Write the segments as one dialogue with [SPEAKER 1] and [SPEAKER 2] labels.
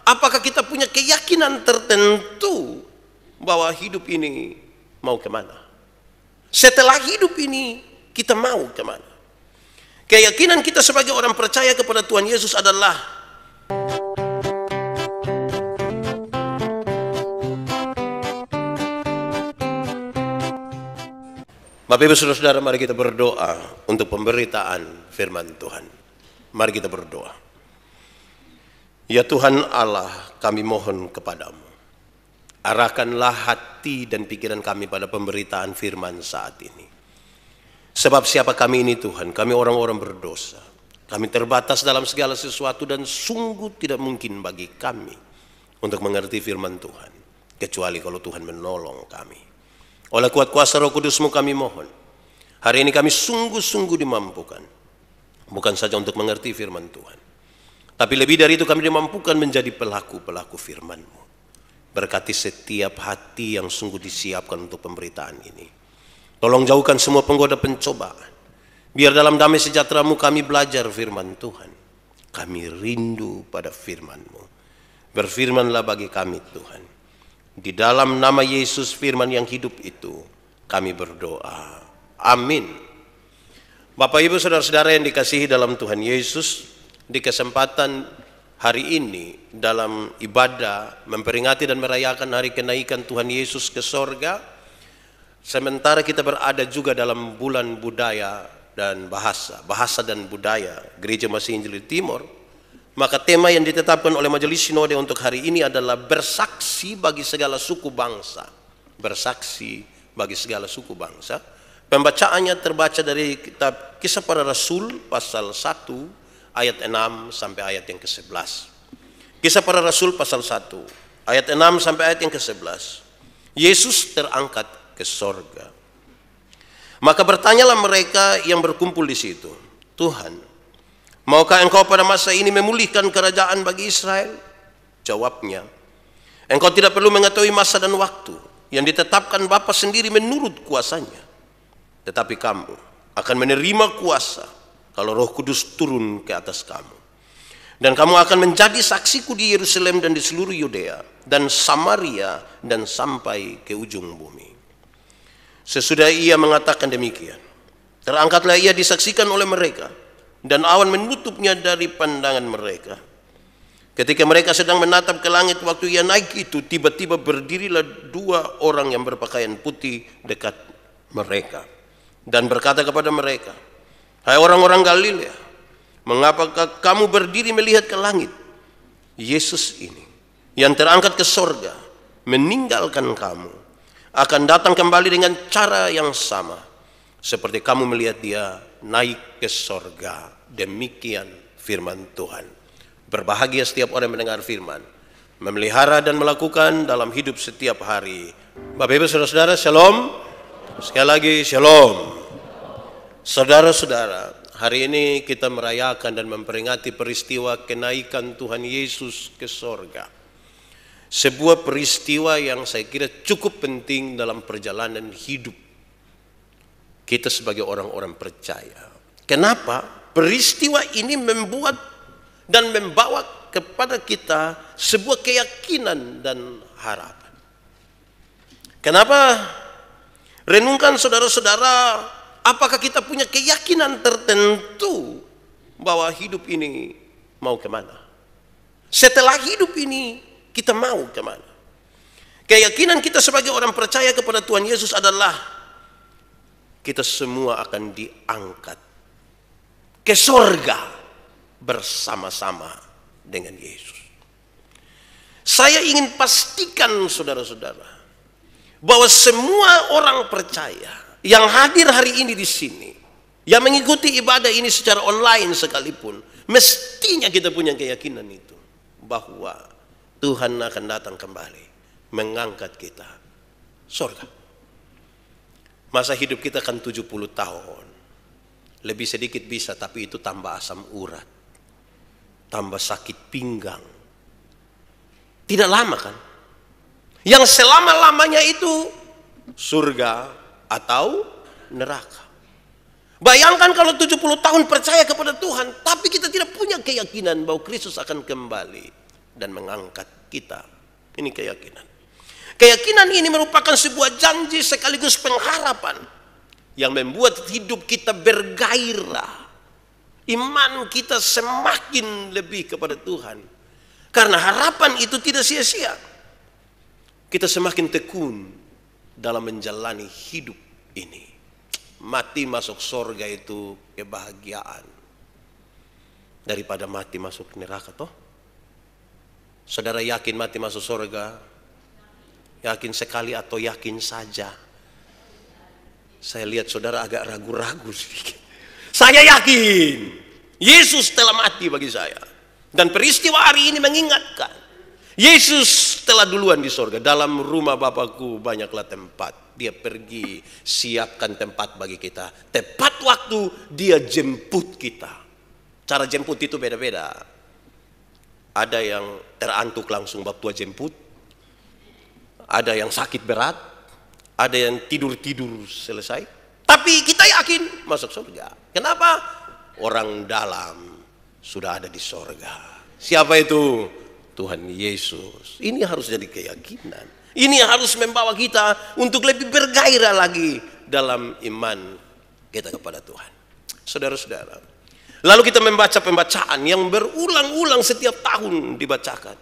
[SPEAKER 1] Apakah kita punya keyakinan tertentu bahwa hidup ini mau kemana? Setelah hidup ini kita mau kemana? Keyakinan kita sebagai orang percaya kepada Tuhan Yesus adalah Bapak Ibu Saudara-saudara, mari kita berdoa untuk pemberitaan firman Tuhan. Mari kita berdoa. Ya Tuhan Allah, kami mohon kepadamu, arahkanlah hati dan pikiran kami pada pemberitaan firman saat ini. Sebab siapa kami ini Tuhan? Kami orang-orang berdosa. Kami terbatas dalam segala sesuatu dan sungguh tidak mungkin bagi kami untuk mengerti firman Tuhan, kecuali kalau Tuhan menolong kami. Oleh kuat kuasa Roh Kudus-Mu kami mohon, hari ini kami sungguh-sungguh dimampukan, bukan saja untuk mengerti firman Tuhan, tapi lebih dari itu kami dimampukan menjadi pelaku-pelaku firman-Mu. Berkati setiap hati yang sungguh disiapkan untuk pemberitaan ini. Tolong jauhkan semua penggoda pencobaan. Biar dalam damai sejahtera-Mu kami belajar firman Tuhan. Kami rindu pada firman-Mu. Berfirmanlah bagi kami Tuhan. Di dalam nama Yesus firman yang hidup itu kami berdoa. Amin. Bapak Ibu Saudara-saudara yang dikasihi dalam Tuhan Yesus, di kesempatan hari ini dalam ibadah memperingati dan merayakan hari kenaikan Tuhan Yesus ke sorga, sementara kita berada juga dalam bulan budaya dan bahasa dan budaya Gereja Masih Injil Timur, maka tema yang ditetapkan oleh Majelis Sinode untuk hari ini adalah bersaksi bagi segala suku bangsa. Bersaksi bagi segala suku bangsa. Pembacaannya terbaca dari kitab Kisah Para Rasul pasal 1 ayat 6 sampai ayat yang ke-11. Kisah Para Rasul pasal 1 ayat 6 sampai ayat yang ke-11. Yesus terangkat ke sorga. Maka bertanyalah mereka yang berkumpul di situ, Tuhan, maukah Engkau pada masa ini memulihkan kerajaan bagi Israel? Jawabnya, Engkau tidak perlu mengetahui masa dan waktu yang ditetapkan Bapa sendiri menurut kuasanya. Tetapi kamu akan menerima kuasa kalau Roh Kudus turun ke atas kamu. Dan kamu akan menjadi saksiku di Yerusalem dan di seluruh Yudea dan Samaria dan sampai ke ujung bumi. Sesudah ia mengatakan demikian, terangkatlah ia disaksikan oleh mereka, dan awan menutupnya dari pandangan mereka. Ketika mereka sedang menatap ke langit waktu ia naik itu, tiba-tiba berdirilah dua orang yang berpakaian putih dekat mereka dan berkata kepada mereka, hai orang-orang Galilea, mengapakah kamu berdiri melihat ke langit? Yesus ini yang terangkat ke sorga meninggalkan kamu akan datang kembali dengan cara yang sama seperti kamu melihat dia naik ke sorga. Demikian firman Tuhan. Berbahagia setiap orang yang mendengar firman, memelihara dan melakukan dalam hidup setiap hari. Bapak Ibu Saudara-saudara, shalom. Sekali lagi shalom. Saudara-saudara, hari ini kita merayakan dan memperingati peristiwa kenaikan Tuhan Yesus ke sorga. Sebuah peristiwa yang saya kira cukup penting dalam perjalanan hidup kita sebagai orang-orang percaya. Kenapa? Peristiwa ini membuat dan membawa kepada kita sebuah keyakinan dan harapan. Kenapa? Renungkan saudara-saudara, apakah kita punya keyakinan tertentu bahwa hidup ini mau kemana? Setelah hidup ini kita mau kemana? Keyakinan kita sebagai orang percaya kepada Tuhan Yesus adalah kita semua akan diangkat ke sorga bersama-sama dengan Yesus. Saya ingin pastikan saudara-saudara bahwa semua orang percaya yang hadir hari ini di sini, yang mengikuti ibadah ini secara online sekalipun, mestinya kita punya keyakinan itu bahwa Tuhan akan datang kembali mengangkat kita surga. Masa hidup kita kan 70 tahun. Lebih sedikit bisa, tapi itu tambah asam urat, tambah sakit pinggang. Tidak lama kan? Yang selama-lamanya itu surga atau neraka. Bayangkan kalau 70 tahun percaya kepada Tuhan, tapi kita tidak punya keyakinan bahwa Kristus akan kembali. dan mengangkat kita. Ini keyakinan. Keyakinan ini merupakan sebuah janji sekaligus pengharapan yang membuat hidup kita bergairah. Iman kita semakin lebih kepada Tuhan. Karena harapan itu tidak sia-sia. Kita semakin tekun dalam menjalani hidup ini. Mati masuk surga itu kebahagiaan daripada mati masuk neraka toh. Saudara yakin mati masuk surga? Yakin sekali atau yakin saja? Saya lihat saudara agak ragu-ragu sedikit. Saya yakin Yesus telah mati bagi saya. Dan peristiwa hari ini mengingatkan Yesus telah duluan di surga. Dalam rumah Bapakku banyaklah tempat. Dia pergi siapkan tempat bagi kita. Tepat waktu dia jemput kita. Cara jemput itu beda-beda. Ada yang terantuk langsung bab tua jemput. Ada yang sakit berat. Ada yang tidur-tidur selesai. Tapi kita yakin masuk surga. Kenapa? Orang dalam sudah ada di surga. Siapa itu? Tuhan Yesus. Ini harus jadi keyakinan. Ini harus membawa kita untuk lebih bergairah lagi dalam iman kita kepada Tuhan. Saudara-saudara, lalu kita membaca pembacaan yang berulang-ulang setiap tahun dibacakan.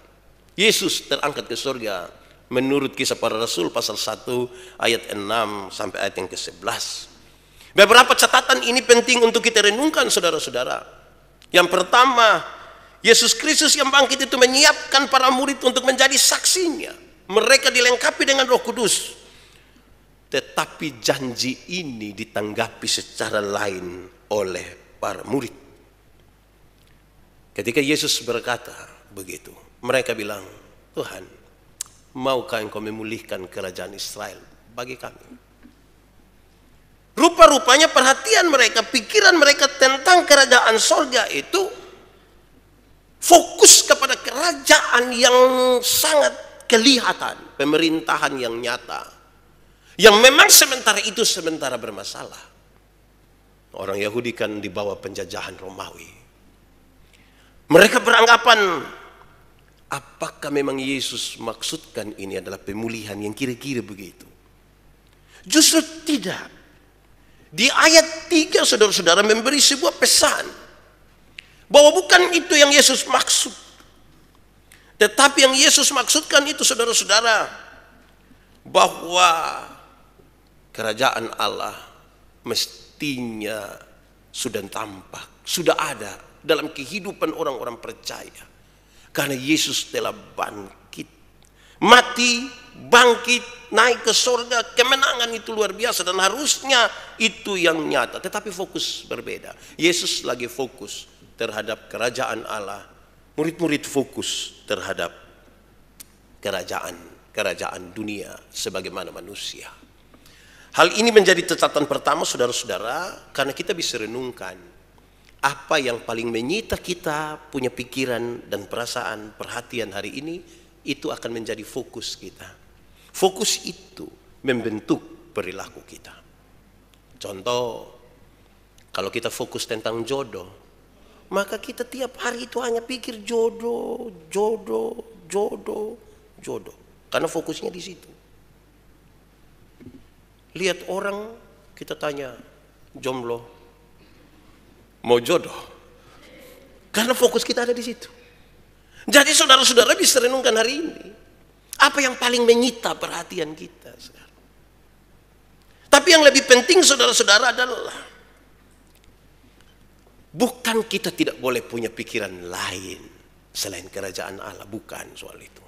[SPEAKER 1] Yesus terangkat ke surga menurut Kisah Para Rasul pasal 1 ayat 6 sampai ayat yang ke-11. Beberapa catatan ini penting untuk kita renungkan saudara-saudara. Yang pertama, Yesus Kristus yang bangkit itu menyiapkan para murid untuk menjadi saksinya. Mereka dilengkapi dengan Roh Kudus. Tetapi janji ini ditanggapi secara lain oleh para murid. Ketika Yesus berkata begitu, mereka bilang, Tuhan, maukah Engkau memulihkan kerajaan Israel bagi kami? Rupa-rupanya perhatian mereka, pikiran mereka tentang kerajaan sorga itu fokus kepada kerajaan yang sangat kelihatan, pemerintahan yang nyata, yang memang sementara itu sementara bermasalah. Orang Yahudi kan di bawah penjajahan Romawi. Mereka beranggapan, apakah memang Yesus maksudkan ini adalah pemulihan yang kira-kira begitu? Justru tidak. Di ayat 3 saudara-saudara memberi sebuah pesan bahwa bukan itu yang Yesus maksud. Tetapi yang Yesus maksudkan itu saudara-saudara, bahwa kerajaan Allah mestinya sudah tampak, sudah ada dalam kehidupan orang-orang percaya. Karena Yesus telah bangkit, mati, bangkit, naik ke surga. Kemenangan itu luar biasa dan harusnya itu yang nyata. Tetapi fokus berbeda. Yesus lagi fokus terhadap kerajaan Allah. Murid-murid fokus terhadap kerajaan dunia sebagaimana manusia. Hal ini menjadi catatan pertama saudara-saudara, karena kita bisa renungkan apa yang paling menyita kita punya pikiran dan perasaan, perhatian hari ini, itu akan menjadi fokus kita. Fokus itu membentuk perilaku kita. Contoh, kalau kita fokus tentang jodoh, maka kita tiap hari itu hanya pikir jodoh. Karena fokusnya di situ. Lihat orang, kita tanya, jomblo, mau jodoh. Karena fokus kita ada di situ. Jadi saudara-saudara bisa renungkan hari ini, apa yang paling menyita perhatian kita sekarang. Tapi yang lebih penting saudara-saudara adalah, bukan kita tidak boleh punya pikiran lain selain kerajaan Allah, bukan soal itu.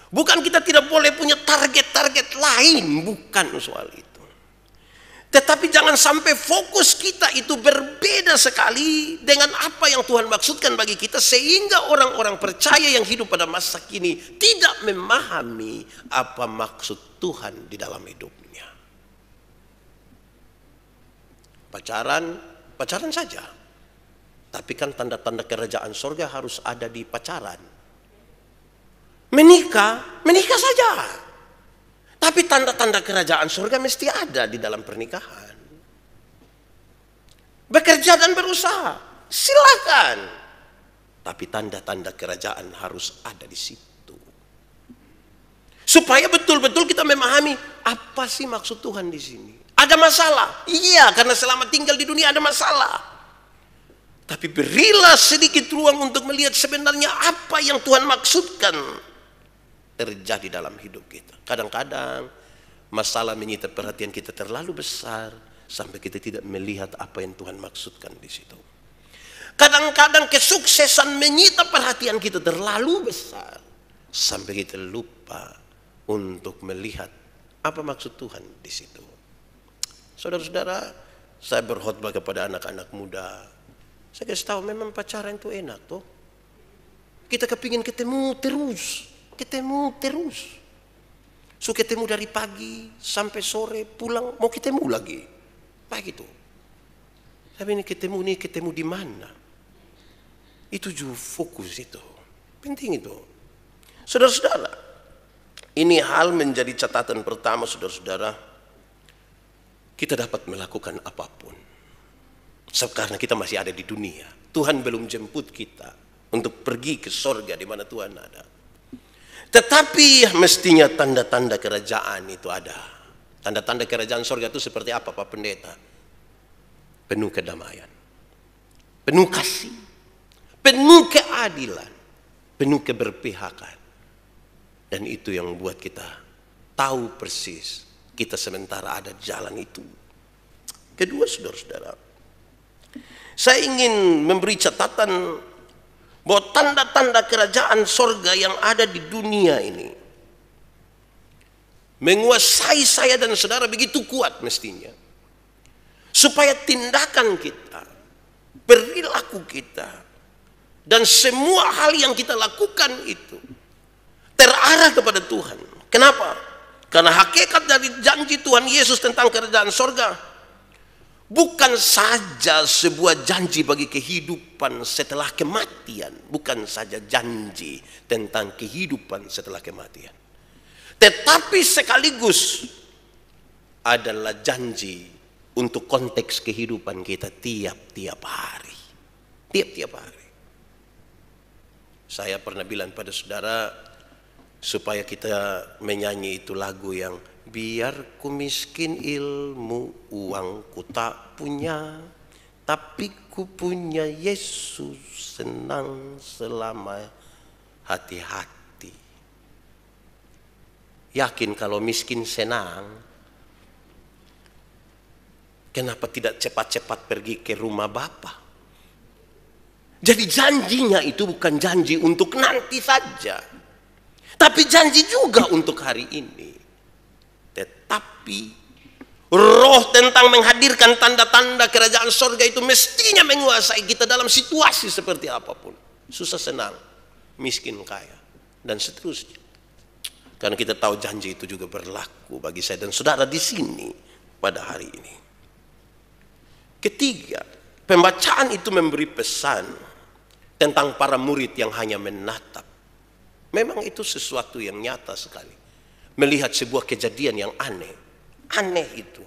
[SPEAKER 1] Bukan kita tidak boleh punya target-target lain, bukan soal itu. Tetapi jangan sampai fokus kita itu berbeda sekali dengan apa yang Tuhan maksudkan bagi kita, sehingga orang-orang percaya yang hidup pada masa kini tidak memahami apa maksud Tuhan di dalam hidupnya. Pacaran saja. Tapi kan tanda-tanda kerajaan surga harus ada di pacaran. Menikah saja. Tapi tanda-tanda kerajaan surga mesti ada di dalam pernikahan. Bekerja dan berusaha, silakan. Tapi tanda-tanda kerajaan harus ada di situ. Supaya betul-betul kita memahami apa sih maksud Tuhan di sini. Ada masalah. Iya, karena selama tinggal di dunia ada masalah. Tapi berilah sedikit ruang untuk melihat sebenarnya apa yang Tuhan maksudkan terjadi dalam hidup kita. Kadang-kadang masalah menyita perhatian kita terlalu besar sampai kita tidak melihat apa yang Tuhan maksudkan di situ. Kadang-kadang kesuksesan menyita perhatian kita terlalu besar sampai kita lupa untuk melihat apa maksud Tuhan di situ. Saudara-saudara, saya berkhotbah kepada anak-anak muda. Saya kasih tahu memang pacaran itu enak toh. Kita kepingin ketemu terus. So ketemu dari pagi sampai sore, pulang mau ketemu lagi. Begitu. Tapi ini ketemu di mana? Itu juga fokus itu. Penting itu. Saudara-saudara, ini hal menjadi catatan pertama, saudara-saudara. Kita dapat melakukan apapun. Karena kita masih ada di dunia. Tuhan belum jemput kita untuk pergi ke sorga di mana Tuhan ada. Tetapi mestinya tanda-tanda kerajaan itu ada. Tanda-tanda kerajaan sorga itu seperti apa Pak Pendeta? Penuh kedamaian, penuh kasih, penuh keadilan, penuh keberpihakan. Dan itu yang membuat kita tahu persis kita sementara ada jalan itu. Kedua, saudara-saudara, saya ingin memberi catatan bahwa tanda-tanda kerajaan sorga yang ada di dunia ini menguasai saya dan saudara begitu kuat mestinya. Supaya tindakan kita, perilaku kita, dan semua hal yang kita lakukan itu terarah kepada Tuhan. Kenapa? Karena hakikat dari janji Tuhan Yesus tentang kerajaan sorga bukan saja sebuah janji bagi kehidupan setelah kematian. Bukan saja janji tentang kehidupan setelah kematian. Tetapi sekaligus adalah janji untuk konteks kehidupan kita tiap-tiap hari. Tiap-tiap hari. Saya pernah bilang pada saudara, supaya kita menyanyi itu lagu yang biar ku miskin ilmu, uang ku tak punya, tapi ku punya Yesus, senang selama hati-hati. Yakin kalau miskin senang, kenapa tidak cepat-cepat pergi ke rumah Bapa? Jadi janjinya itu bukan janji untuk nanti saja, tapi janji juga untuk hari ini. Tetapi roh tentang menghadirkan tanda-tanda kerajaan sorga itu mestinya menguasai kita dalam situasi seperti apapun. Susah senang, miskin kaya, dan seterusnya. Karena kita tahu janji itu juga berlaku bagi saya dan saudara di sini pada hari ini. Ketiga, pembacaan itu memberi pesan tentang para murid yang hanya menatap. Memang itu sesuatu yang nyata sekali. Melihat sebuah kejadian yang aneh. Aneh itu.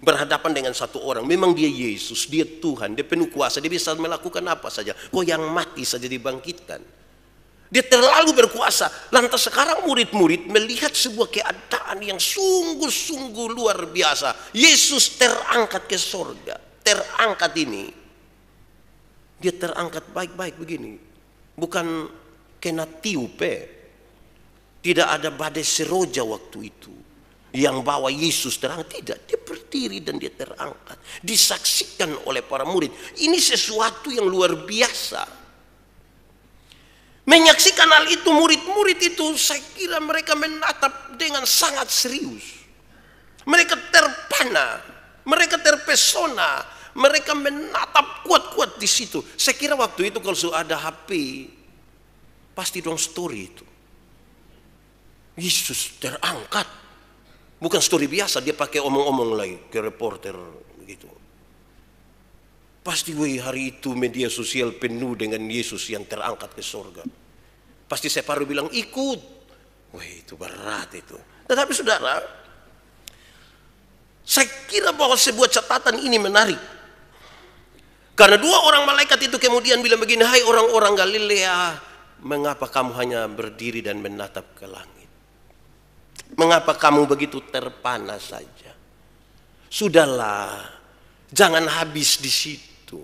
[SPEAKER 1] Berhadapan dengan satu orang. Memang dia Yesus, dia Tuhan, dia penuh kuasa. Dia bisa melakukan apa saja. Kok yang mati saja dibangkitkan. Dia terlalu berkuasa. Lantas sekarang murid-murid melihat sebuah keadaan yang sungguh-sungguh luar biasa. Yesus terangkat ke sorga. Terangkat ini. Dia terangkat baik-baik begini. Bukan kena tiupe. Tidak ada badai seroja waktu itu yang bawa Yesus terang. Tidak, dia berdiri dan dia terangkat. Disaksikan oleh para murid. Ini sesuatu yang luar biasa. Menyaksikan hal itu, murid-murid itu saya kira mereka menatap dengan sangat serius. Mereka terpana, mereka terpesona, mereka menatap kuat-kuat di situ. Saya kira waktu itu kalau sudah ada HP, pasti dong story itu. Yesus terangkat. Bukan story biasa, dia pakai omong-omong lagi ke reporter begitu. Pasti hari itu media sosial penuh dengan Yesus yang terangkat ke surga. Pasti separuh bilang ikut. Wah, itu berat itu. Tetapi saudara, saya kira bahwa sebuah catatan ini menarik. Karena dua orang malaikat itu kemudian bilang begini, hai orang-orang Galilea, mengapa kamu hanya berdiri dan menatap ke langit? Mengapa kamu begitu terpana saja? Sudahlah, jangan habis di situ.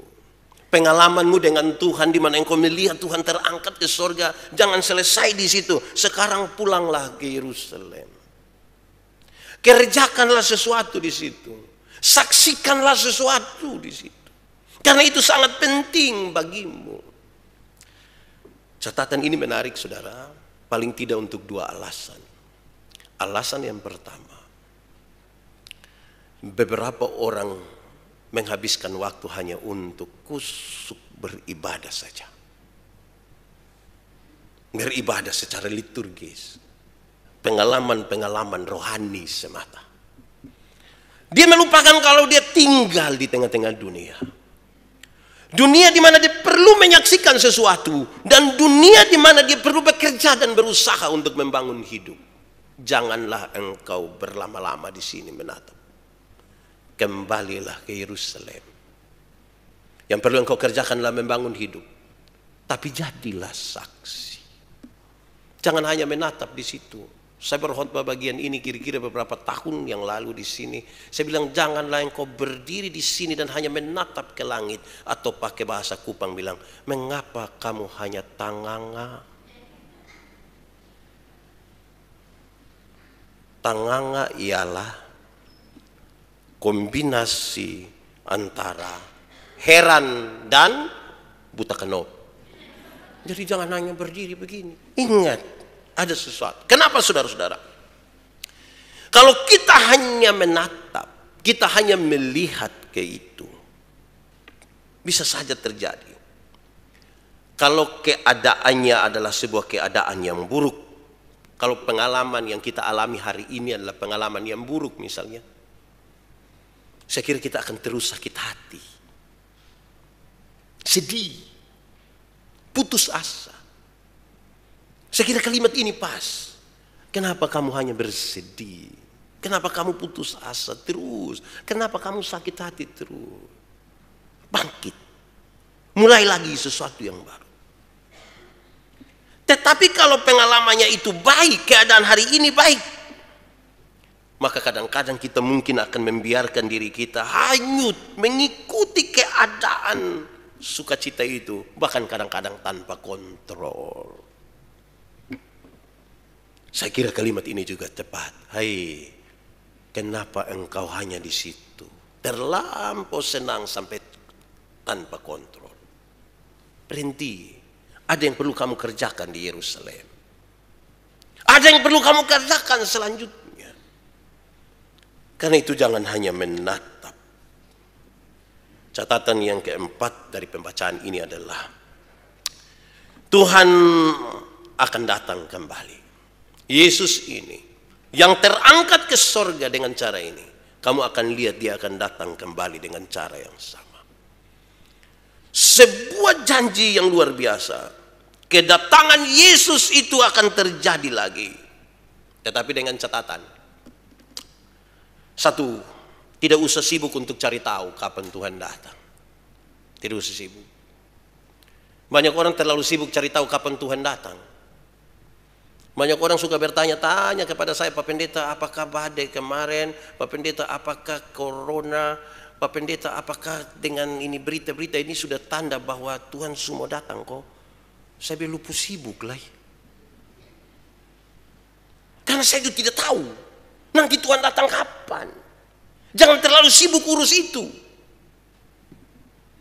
[SPEAKER 1] Pengalamanmu dengan Tuhan di mana engkau melihat Tuhan terangkat ke sorga, jangan selesai di situ. Sekarang pulanglah ke Yerusalem. Kerjakanlah sesuatu di situ. Saksikanlah sesuatu di situ. Karena itu sangat penting bagimu. Catatan ini menarik saudara, paling tidak untuk dua alasan. Alasan yang pertama, beberapa orang menghabiskan waktu hanya untuk kusuk beribadah saja. Beribadah secara liturgis. Pengalaman-pengalaman rohani semata. Dia melupakan kalau dia tinggal di tengah-tengah dunia. Dunia di mana dia perlu menyaksikan sesuatu. Dan dunia di mana dia perlu bekerja dan berusaha untuk membangun hidup. Janganlah engkau berlama-lama di sini menatap. Kembalilah ke Yerusalem. Yang perlu engkau kerjakanlah membangun hidup. Tapi jadilah saksi. Jangan hanya menatap di situ. Saya berkhotbah bagian ini kira-kira beberapa tahun yang lalu di sini. Saya bilang janganlah engkau berdiri di sini dan hanya menatap ke langit. Atau pakai bahasa Kupang bilang, mengapa kamu hanya tanganga? Tanganga ialah kombinasi antara heran dan buta kenop. Jadi jangan hanya berdiri begini. Ingat, ada sesuatu. Kenapa saudara-saudara? Kalau kita hanya menatap, kita hanya melihat ke itu, bisa saja terjadi. Kalau keadaannya adalah sebuah keadaan yang buruk, kalau pengalaman yang kita alami hari ini adalah pengalaman yang buruk misalnya, saya kira kita akan terus sakit hati, sedih, putus asa. Saya kira kalimat ini pas. Kenapa kamu hanya bersedih? Kenapa kamu putus asa terus? Kenapa kamu sakit hati terus? Bangkit. Mulai lagi sesuatu yang baru. Tetapi kalau pengalamannya itu baik, keadaan hari ini baik, maka kadang-kadang kita mungkin akan membiarkan diri kita hanyut mengikuti keadaan sukacita itu, bahkan kadang-kadang tanpa kontrol. Saya kira kalimat ini juga tepat. Hai, kenapa engkau hanya di situ? Terlampau senang sampai tanpa kontrol. Berhenti. Ada yang perlu kamu kerjakan di Yerusalem. Ada yang perlu kamu kerjakan selanjutnya. Karena itu jangan hanya menatap. Catatan yang keempat dari pembacaan ini adalah Tuhan akan datang kembali. Yesus ini yang terangkat ke sorga dengan cara ini, kamu akan lihat dia akan datang kembali dengan cara yang sama. Sebuah janji yang luar biasa. Kedatangan Yesus itu akan terjadi lagi. Tetapi dengan catatan. Satu, tidak usah sibuk untuk cari tahu kapan Tuhan datang. Tidak usah sibuk. Banyak orang terlalu sibuk cari tahu kapan Tuhan datang. Banyak orang suka bertanya-tanya kepada saya, Pak Pendeta, apakah badai kemarin? Pak Pendeta, apakah corona? Pak Pendeta, apakah dengan ini berita-berita ini sudah tanda bahwa Tuhan semua datang kok? Saya bilang, lupa sibuk lah. Karena saya juga tidak tahu nanti Tuhan datang kapan. Jangan terlalu sibuk urus itu.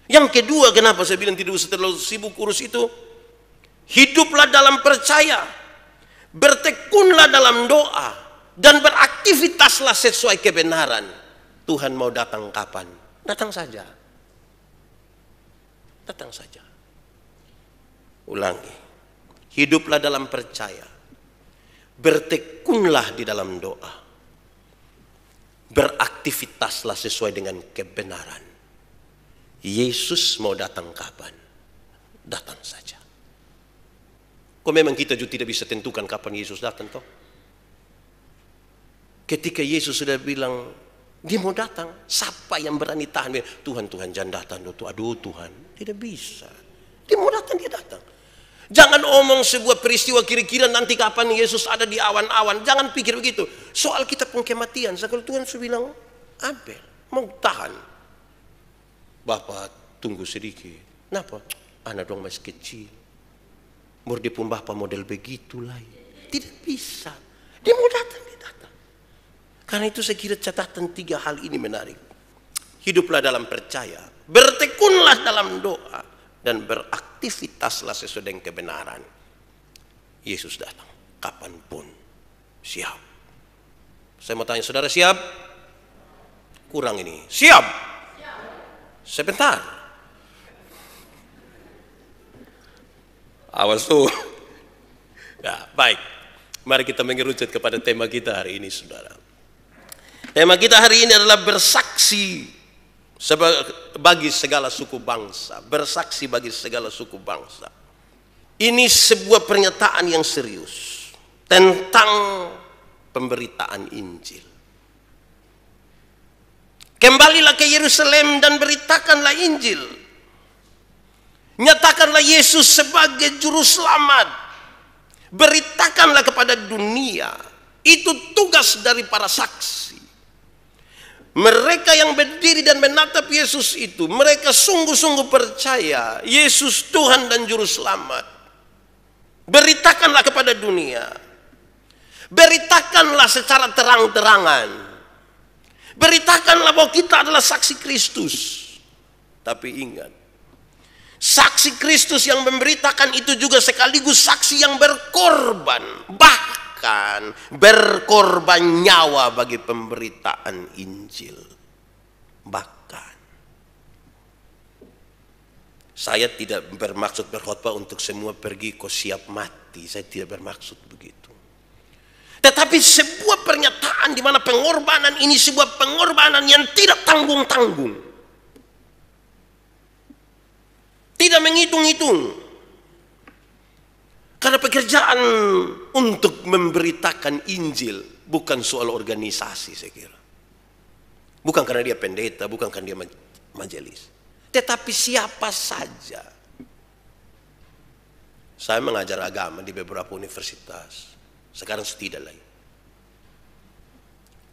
[SPEAKER 1] Yang kedua, kenapa saya bilang tidak usah terlalu sibuk urus itu? Hiduplah dalam percaya. Bertekunlah dalam doa dan beraktivitaslah sesuai kebenaran. Tuhan mau datang kapan? Datang saja. Datang saja. Ulangi. Hiduplah dalam percaya. Bertekunlah di dalam doa. Beraktivitaslah sesuai dengan kebenaran. Yesus mau datang kapan? Datang saja. Kok memang kita juga tidak bisa tentukan kapan Yesus datang toh? Ketika Yesus sudah bilang, Dia mau datang. Siapa yang berani tahan? Tuhan, jangan datang. Aduh Tuhan. Tidak bisa. Dia mau datang, dia datang. Jangan omong sebuah peristiwa kira-kira nanti kapan Yesus ada di awan-awan. Jangan pikir begitu. Soal kita pun kematian. Kalau Tuhan sudah bilang, Abel, mau tahan. Bapak tunggu sedikit. Kenapa? Anak dong masih kecil. Mau dia pun bapak model begitulah. Tidak bisa. Dia mau datang, dia datang. Karena itu saya kira catatan 3 hal ini menarik. Hiduplah dalam percaya. Bertekunlah dalam doa. Dan beraktivitaslah sesuai dengan kebenaran. Yesus datang. Kapanpun. Siap. Saya mau tanya saudara, siap? Kurang ini. Siap? Sebentar. Awas tuh. Ya, baik. Mari kita mengerucut kepada tema kita hari ini, saudara. Tema kita hari ini adalah bersaksi bagi segala suku bangsa. Bersaksi bagi segala suku bangsa. Ini sebuah pernyataan yang serius tentang pemberitaan Injil. Kembalilah ke Yerusalem dan beritakanlah Injil. Nyatakanlah Yesus sebagai juru selamat. Beritakanlah kepada dunia. Itu tugas dari para saksi. Mereka yang berdiri dan menatap Yesus itu, mereka sungguh-sungguh percaya Yesus Tuhan dan juru selamat. Beritakanlah kepada dunia. Beritakanlah secara terang-terangan. Beritakanlah bahwa kita adalah saksi Kristus. Tapi ingat, saksi Kristus yang memberitakan itu juga sekaligus saksi yang berkorban. Bahkan berkorban nyawa bagi pemberitaan Injil. Bahkan. Saya tidak bermaksud berkhotbah untuk semua pergi kau siap mati. Saya tidak bermaksud begitu. Tetapi sebuah pernyataan di mana pengorbanan ini sebuah pengorbanan yang tidak tanggung-tanggung. Tidak menghitung-hitung. Karena pekerjaan untuk memberitakan Injil bukan soal organisasi, saya kira. Bukan karena dia pendeta, bukan karena dia majelis. Tetapi siapa saja. Saya mengajar agama di beberapa universitas. Sekarang tidak lagi.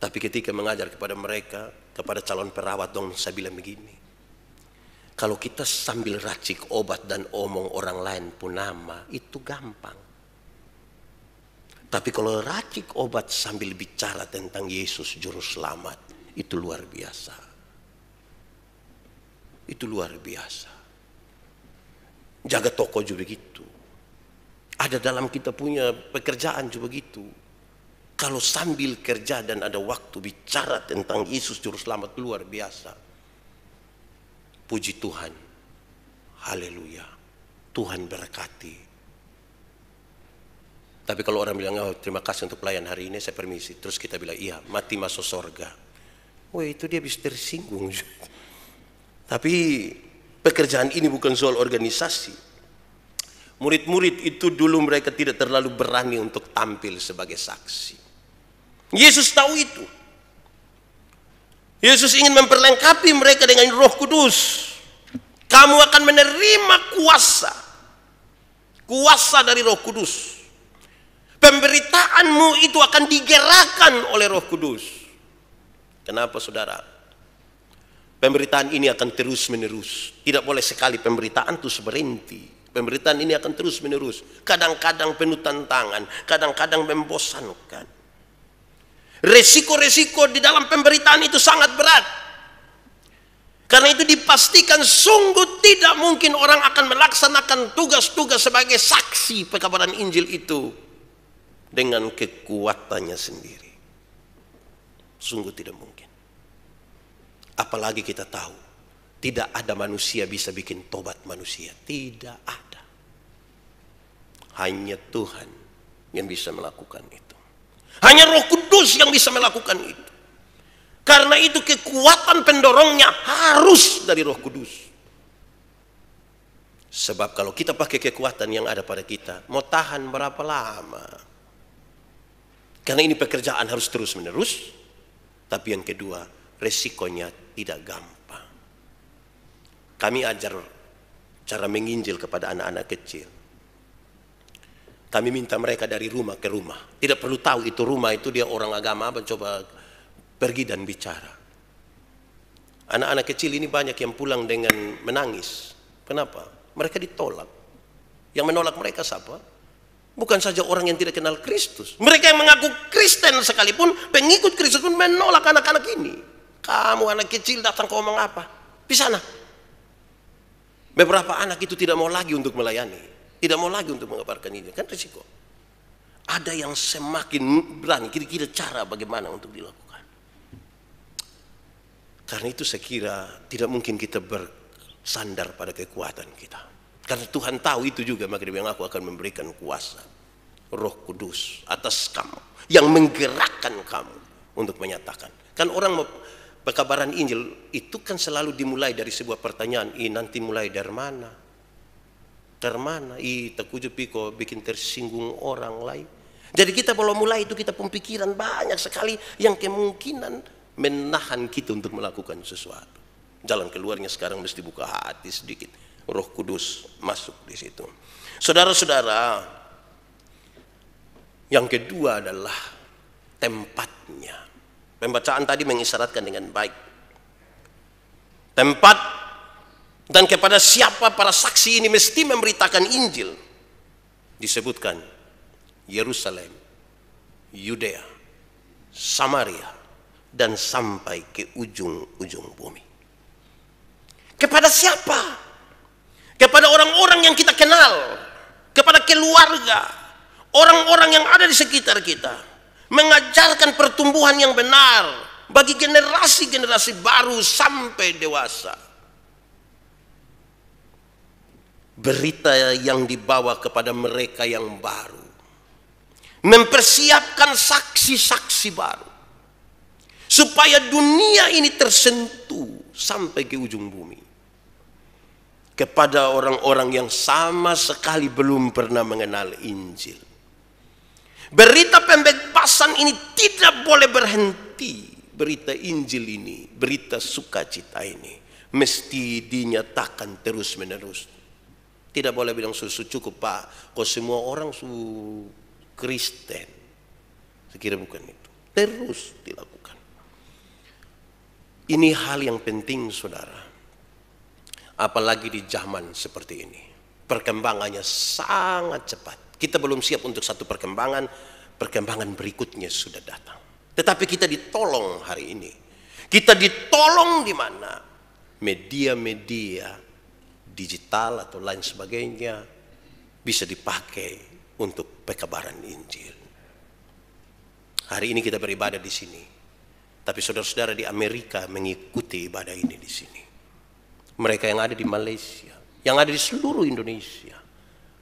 [SPEAKER 1] Tapi ketika mengajar kepada mereka, kepada calon perawat dong, saya bilang begini. Kalau kita sambil racik obat dan omong orang lain pun nama, itu gampang. Tapi kalau racik obat sambil bicara tentang Yesus Juru Selamat, itu luar biasa. Itu luar biasa. Jaga toko juga begitu. Ada dalam kita punya pekerjaan juga begitu. Kalau sambil kerja dan ada waktu bicara tentang Yesus Juru Selamat, luar biasa. Puji Tuhan. Haleluya. Tuhan berkati. Tapi kalau orang bilang, oh, terima kasih untuk pelayan hari ini, saya permisi. Terus kita bilang, iya, mati masuk sorga. Wah, itu dia bisa tersinggung. Tapi pekerjaan ini bukan soal organisasi. Murid-murid itu dulu mereka tidak terlalu berani untuk tampil sebagai saksi. Yesus tahu itu. Yesus ingin memperlengkapi mereka dengan Roh Kudus. Kamu akan menerima kuasa. Kuasa dari Roh Kudus. Pemberitaanmu itu akan digerakkan oleh Roh Kudus. Kenapa, saudara? Pemberitaan ini akan terus menerus. Tidak boleh sekali pemberitaan itu berhenti. Pemberitaan ini akan terus menerus. Kadang-kadang penuh tantangan, kadang-kadang membosankan. Resiko-resiko di dalam pemberitaan itu sangat berat. Karena itu dipastikan sungguh tidak mungkin orang akan melaksanakan tugas-tugas sebagai saksi pekabaran Injil itu dengan kekuatannya sendiri. Sungguh tidak mungkin. Apalagi kita tahu tidak ada manusia bisa bikin tobat manusia. Tidak ada. Hanya Tuhan yang bisa melakukan itu. Hanya Roh Kudus yang bisa melakukan itu. Karena itu kekuatan pendorongnya harus dari Roh Kudus. Sebab kalau kita pakai kekuatan yang ada pada kita, mau tahan berapa lama? Karena ini pekerjaan harus terus menerus. Tapi yang kedua, resikonya tidak gampang. Kami ajar cara menginjil kepada anak-anak kecil. Kami minta mereka dari rumah ke rumah. Tidak perlu tahu itu rumah itu dia orang agama apa, coba pergi dan bicara. Anak-anak kecil ini banyak yang pulang dengan menangis. Kenapa? Mereka ditolak. Yang menolak mereka siapa? Bukan saja orang yang tidak kenal Kristus. Mereka yang mengaku Kristen sekalipun, pengikut Kristus pun menolak anak-anak ini. Kamu anak kecil datang kau ngomong apa? Di sana. Beberapa anak itu tidak mau lagi untuk melayani, tidak mau lagi untuk mengabarkan ini, kan risiko. Ada yang semakin berani, kira-kira cara bagaimana untuk dilakukan. Karena itu saya kira tidak mungkin kita bersandar pada kekuatan kita. Karena Tuhan tahu itu juga, maka dia bilang aku akan memberikan kuasa Roh Kudus atas kamu yang menggerakkan kamu untuk menyatakan. Kan orang pekabaran Injil itu kan selalu dimulai dari sebuah pertanyaan, nanti mulai dari mana? Dari mana? Takuju piko bikin tersinggung orang lain. Jadi kita kalau mulai itu kita pemikiran banyak sekali yang kemungkinan menahan kita untuk melakukan sesuatu. Jalan keluarnya sekarang mesti buka hati sedikit. Roh Kudus masuk di situ. Saudara-saudara, yang kedua adalah tempatnya. Pembacaan tadi mengisyaratkan dengan baik. Tempat dan kepada siapa para saksi ini mesti memberitakan Injil. Disebutkan Yerusalem, Yudea, Samaria, dan sampai ke ujung-ujung bumi. Kepada siapa? Kepada orang-orang yang kita kenal, kepada keluarga, orang-orang yang ada di sekitar kita. Mengajarkan pertumbuhan yang benar bagi generasi-generasi baru sampai dewasa. Berita yang dibawa kepada mereka yang baru. Mempersiapkan saksi-saksi baru. Supaya dunia ini tersentuh sampai ke ujung bumi. Kepada orang-orang yang sama sekali belum pernah mengenal Injil. Berita pembebasan ini tidak boleh berhenti. Berita Injil ini, berita sukacita ini mesti dinyatakan terus menerus. Tidak boleh bilang susu cukup Pak, kok semua orang su Kristen. Saya kira bukan itu. Terus dilakukan. Ini hal yang penting saudara. Apalagi di zaman seperti ini. Perkembangannya sangat cepat. Kita belum siap untuk satu perkembangan berikutnya sudah datang. Tetapi kita ditolong hari ini. Kita ditolong di mana? Media-media digital atau lain sebagainya bisa dipakai untuk pekabaran Injil. Hari ini kita beribadah di sini. Tapi saudara-saudara di Amerika mengikuti ibadah ini di sini. Mereka yang ada di Malaysia, yang ada di seluruh Indonesia.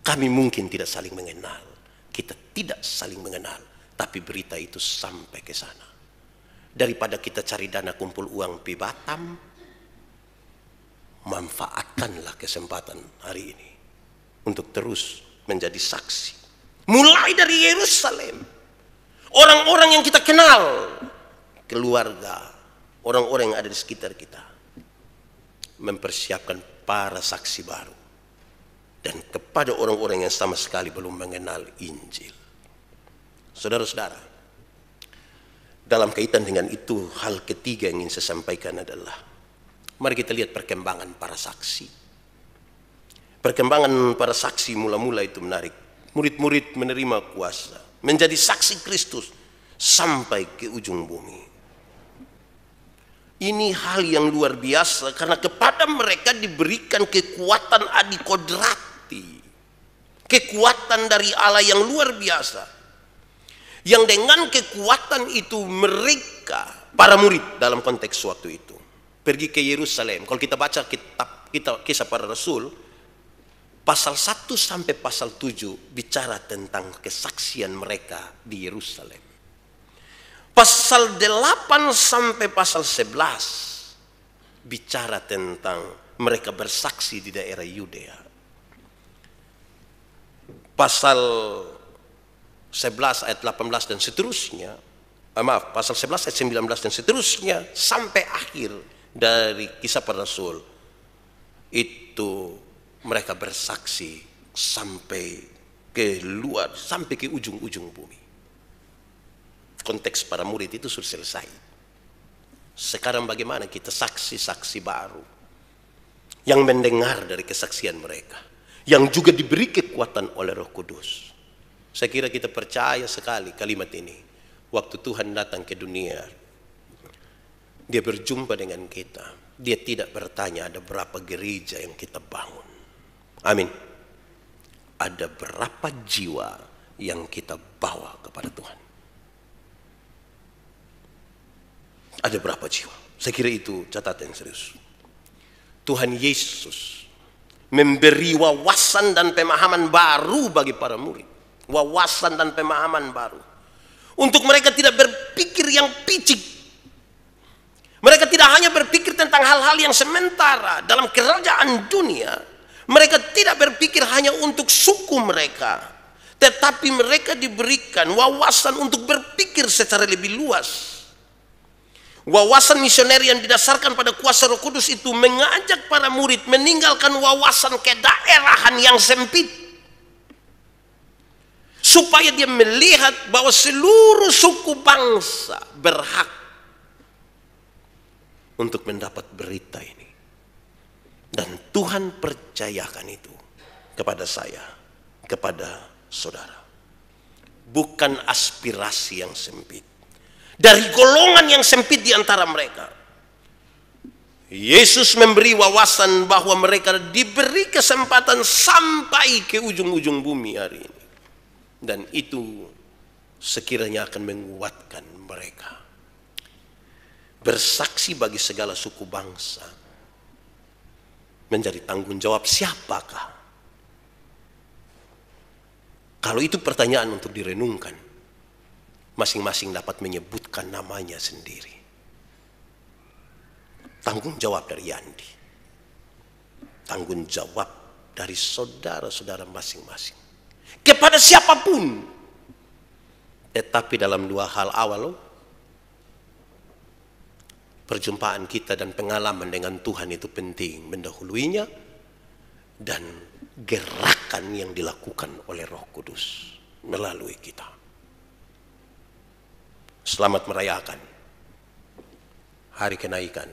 [SPEAKER 1] Kami mungkin tidak saling mengenal. Kita tidak saling mengenal. Tapi berita itu sampai ke sana. Daripada kita cari dana kumpul uang di Batam, manfaatkanlah kesempatan hari ini. Untuk terus menjadi saksi. Mulai dari Yerusalem. Orang-orang yang kita kenal. Keluarga. Orang-orang yang ada di sekitar kita. Mempersiapkan para saksi baru. Dan kepada orang-orang yang sama sekali belum mengenal Injil. Saudara-saudara, dalam kaitan dengan itu, hal ketiga yang ingin saya sampaikan adalah, mari kita lihat perkembangan para saksi. Perkembangan para saksi mula-mula itu menarik. Murid-murid menerima kuasa, menjadi saksi Kristus sampai ke ujung bumi. Ini hal yang luar biasa karena kepada mereka diberikan kekuatan adikodrati. Kekuatan dari Allah yang luar biasa. Yang dengan kekuatan itu mereka, para murid dalam konteks waktu itu, pergi ke Yerusalem. Kalau kita baca kitab Kisah Para Rasul, pasal 1 sampai pasal 7 bicara tentang kesaksian mereka di Yerusalem. Pasal 8 sampai pasal 11 bicara tentang mereka bersaksi di daerah Yudea. Pasal 11 ayat 18 dan seterusnya pasal 11 ayat 19 dan seterusnya sampai akhir dari Kisah Para Rasul, itu mereka bersaksi sampai ke luar, sampai ke ujung-ujung bumi. Konteks para murid itu sudah selesai. Sekarang bagaimana kita saksi-saksi baru yang mendengar dari kesaksian mereka, yang juga diberi kekuatan oleh Roh Kudus. Saya kira kita percaya sekali kalimat ini. Waktu Tuhan datang ke dunia, Dia berjumpa dengan kita. Dia tidak bertanya ada berapa gereja yang kita bangun. Amin. Ada berapa jiwa yang kita bawa kepada Tuhan. Ada berapa jiwa? Saya kira itu catatan yang serius. Tuhan Yesus memberi wawasan dan pemahaman baru bagi para murid. Wawasan dan pemahaman baru. Untuk mereka tidak berpikir yang picik. Mereka tidak hanya berpikir tentang hal-hal yang sementara dalam kerajaan dunia. Mereka tidak berpikir hanya untuk suku mereka. Tetapi mereka diberikan wawasan untuk berpikir secara lebih luas. Wawasan misioner yang didasarkan pada kuasa Roh Kudus itu mengajak para murid meninggalkan wawasan kedaerahan yang sempit, supaya dia melihat bahwa seluruh suku bangsa berhak untuk mendapat berita ini. Dan Tuhan percayakan itu kepada saya, kepada saudara. Bukan aspirasi yang sempit dari golongan yang sempit di antara mereka. Yesus memberi wawasan bahwa mereka diberi kesempatan sampai ke ujung-ujung bumi hari ini. Dan itu sekiranya akan menguatkan mereka. Bersaksi bagi segala suku bangsa menjadi tanggung jawab siapakah? Kalau itu pertanyaan untuk direnungkan. Masing-masing dapat menyebutkan namanya sendiri. Tanggung jawab dari Yandi. Tanggung jawab dari saudara-saudara masing-masing. Kepada siapapun. Tetapi dalam dua hal awal, perjumpaan kita dan pengalaman dengan Tuhan itu penting. Mendahuluinya dan gerakan yang dilakukan oleh Roh Kudus melalui kita. Selamat merayakan hari kenaikan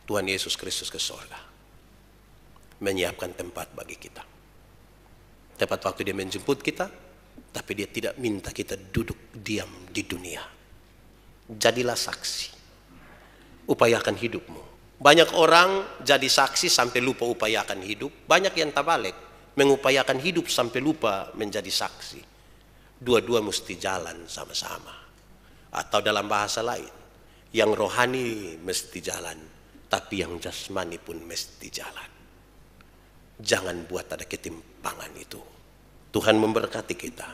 [SPEAKER 1] Tuhan Yesus Kristus ke surga. Menyiapkan tempat bagi kita. Tepat waktu Dia menjemput kita, tapi Dia tidak minta kita duduk diam di dunia. Jadilah saksi. Upayakan hidupmu. Banyak orang jadi saksi sampai lupa upayakan hidup. Banyak yang terbalik, mengupayakan hidup sampai lupa menjadi saksi. Dua-dua mesti jalan sama-sama. Atau dalam bahasa lain, yang rohani mesti jalan, tapi yang jasmani pun mesti jalan. Jangan buat ada ketimpangan itu. Tuhan memberkati kita.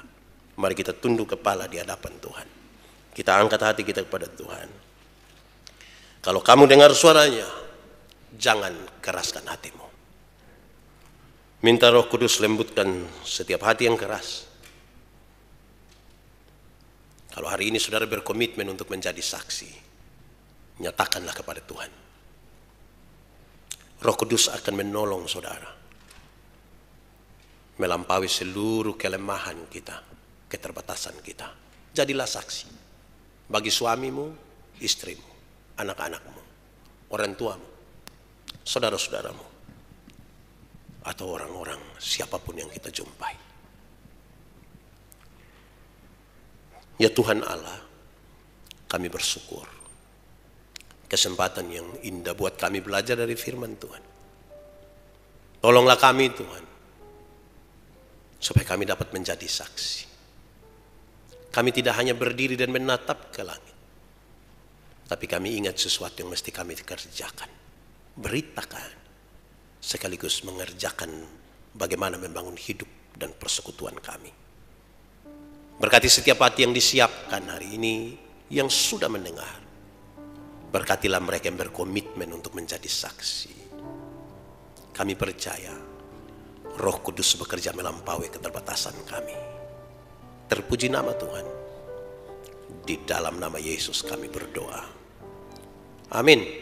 [SPEAKER 1] Mari kita tunduk kepala di hadapan Tuhan. Kita angkat hati kita kepada Tuhan. Kalau kamu dengar suaranya, jangan keraskan hatimu. Minta Roh Kudus lembutkan setiap hati yang keras. Kalau hari ini saudara berkomitmen untuk menjadi saksi, nyatakanlah kepada Tuhan. Roh Kudus akan menolong saudara melampaui seluruh kelemahan kita, keterbatasan kita. Jadilah saksi bagi suamimu, istrimu, anak-anakmu, orang tuamu, saudara-saudaramu, atau orang-orang siapapun yang kita jumpai. Ya Tuhan Allah, kami bersyukur kesempatan yang indah buat kami belajar dari firman Tuhan. Tolonglah kami Tuhan, supaya kami dapat menjadi saksi. Kami tidak hanya berdiri dan menatap ke langit, tapi kami ingat sesuatu yang mesti kami kerjakan. Beritakan, sekaligus mengerjakan bagaimana membangun hidup dan persekutuan kami. Berkati setiap hati yang disiapkan hari ini, yang sudah mendengar. Berkatilah mereka yang berkomitmen untuk menjadi saksi. Kami percaya Roh Kudus bekerja melampaui keterbatasan kami. Terpuji nama Tuhan. Di dalam nama Yesus kami berdoa. Amin.